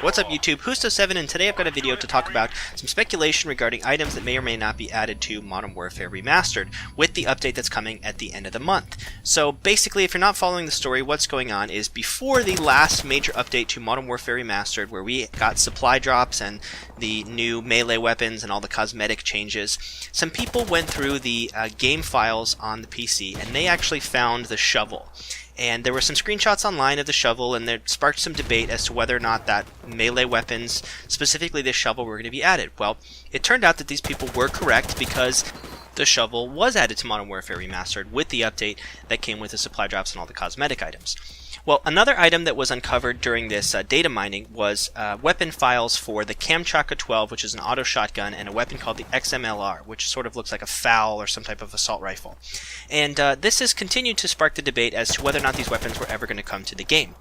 What's up YouTube, Husto7, and today I've got a video to talk about some speculation regarding items that may or may not be added to Modern Warfare Remastered with the update that's coming at the end of the month. So basically, if you're not following the story, what's going on is before the last major update to Modern Warfare Remastered, where we got supply drops and the new melee weapons and all the cosmetic changes, some people went through the game files on the PC and they actually found the shovel. And there were some screenshots online of the shovel, and there sparked some debate as to whether or not that melee weapons, specifically this shovel, were going to be added. Well, it turned out that these people were correct because the shovel was added to Modern Warfare Remastered with the update that came with the supply drops and all the cosmetic items. Well, another item that was uncovered during this data mining was weapon files for the Kamchatka 12, which is an auto shotgun, and a weapon called the XMLR, which sort of looks like a FAL or some type of assault rifle. And this has continued to spark the debate as to whether or not these weapons were ever going to come to the game.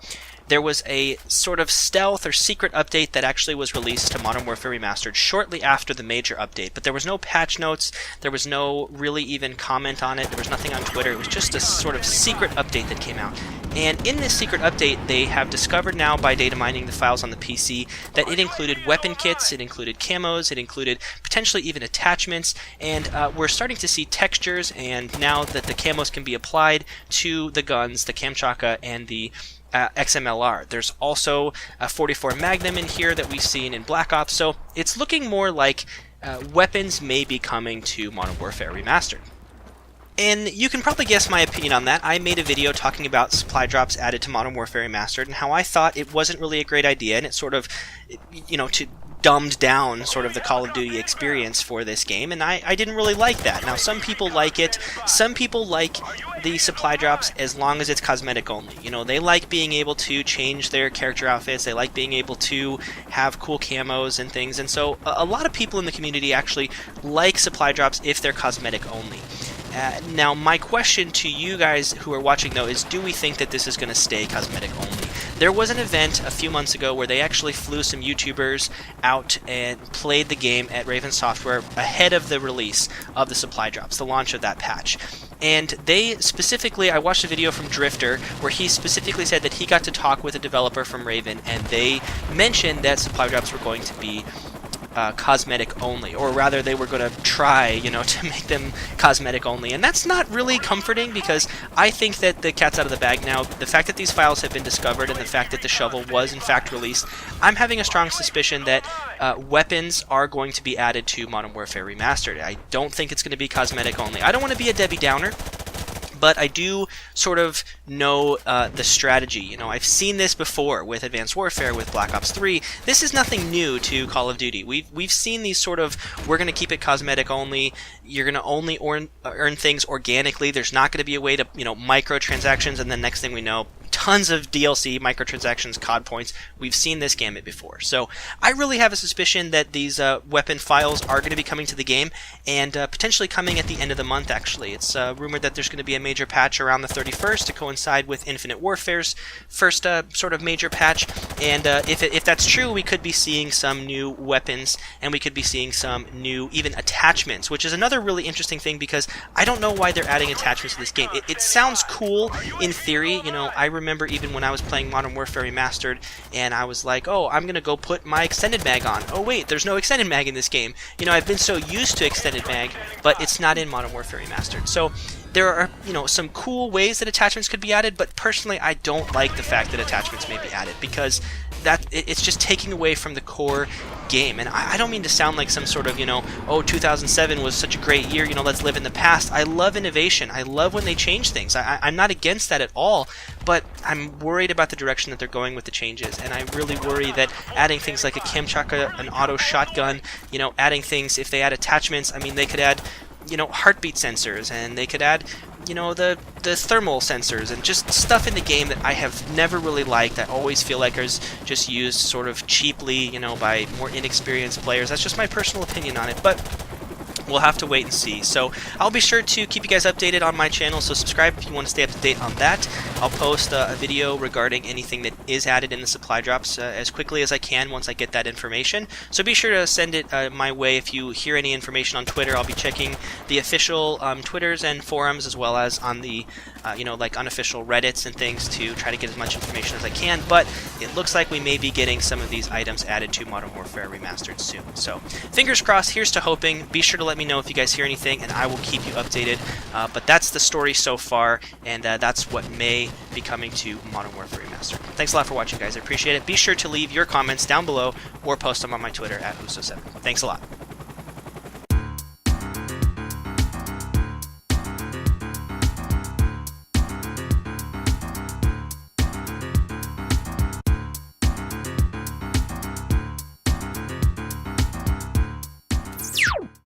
There was a sort of stealth or secret update that actually was released to Modern Warfare Remastered shortly after the major update, but there was no patch notes, there was no really even comment on it, there was nothing on Twitter, it was just a sort of secret update that came out. And in this secret update, they have discovered now by data mining the files on the PC that it included weapon kits, it included camos, it included potentially even attachments, and we're starting to see textures, and now that the camos can be applied to the guns, the Kamchatka and the XMLR. There's also a 44 Magnum in here that we've seen in Black Ops, so it's looking more like weapons may be coming to Modern Warfare Remastered. And you can probably guess my opinion on that. I made a video talking about supply drops added to Modern Warfare Remastered and how I thought it wasn't really a great idea, and it sort of, dumbed down sort of the Call of Duty experience for this game, and I didn't really like that. Now, some people like it. Some people like the supply drops as long as it's cosmetic only. You know, they like being able to change their character outfits, they like being able to have cool camos and things, and so a lot of people in the community actually like supply drops if they're cosmetic only. Now, my question to you guys who are watching, though, is do we think that this is going to stay cosmetic only? There was an event a few months ago where they actually flew some YouTubers out and played the game at Raven Software ahead of the release of the supply drops, the launch of that patch. And they specifically, I watched a video from Drifter where he specifically said that he got to talk with a developer from Raven, and they mentioned that supply drops were going to be cosmetic only, or rather they were going to try, to make them cosmetic only, and that's not really comforting because I think that the cat's out of the bag now. The fact that these files have been discovered and the fact that the shovel was in fact released, I'm having a strong suspicion that weapons are going to be added to Modern Warfare Remastered. I don't think it's going to be cosmetic only. I don't want to be a Debbie Downer, but I do sort of know the strategy. I've seen this before with Advanced Warfare, with Black Ops 3. This is nothing new to Call of Duty. We've seen these sort of, we're going to keep it cosmetic only, you're going to only earn things organically, there's not going to be a way to, microtransactions, and then next thing we know, tons of DLC, microtransactions, COD points. We've seen this gamut before. So I really have a suspicion that these weapon files are going to be coming to the game, and potentially coming at the end of the month, actually. It's rumored that there's going to be a major patch around the 31st to coincide with Infinite Warfare's first sort of major patch, and if that's true, we could be seeing some new weapons, and we could be seeing some new even attachments, which is another really interesting thing because I don't know why they're adding attachments to this game. It sounds cool in theory. I remember even when I was playing Modern Warfare Remastered and I was like, oh, I'm gonna go put my extended mag on. Oh wait, there's no extended mag in this game. I've been so used to extended mag, but it's not in Modern Warfare Remastered. So there are, some cool ways that attachments could be added, but personally I don't like the fact that attachments may be added because it's just taking away from the core game. And I don't mean to sound like some sort of, oh, 2007 was such a great year, let's live in the past. I love innovation. I love when they change things. I'm not against that at all, but I'm worried about the direction that they're going with the changes, and I really worry that adding things like a Kamchatka, an auto shotgun, adding things, if they add attachments, I mean, they could add heartbeat sensors, and they could add, the thermal sensors, and just stuff in the game that I have never really liked. I always feel like is just used sort of cheaply, by more inexperienced players. That's just my personal opinion on it, but we'll have to wait and see. So I'll be sure to keep you guys updated on my channel, so subscribe if you want to stay up to date on that. I'll post a video regarding anything that is added in the supply drops as quickly as I can once I get that information. So be sure to send it my way if you hear any information on Twitter. I'll be checking the official Twitters and forums, as well as on the like unofficial Reddits and things to try to get as much information as I can, but it looks like we may be getting some of these items added to Modern Warfare Remastered soon. So fingers crossed, here's to hoping. Be sure to let me know if you guys hear anything, and I will keep you updated. But that's the story so far, and that's what may be coming to Modern Warfare Remastered. Thanks a lot for watching, guys. I appreciate it. Be sure to leave your comments down below or post them on my Twitter at Uso7. Thanks a lot.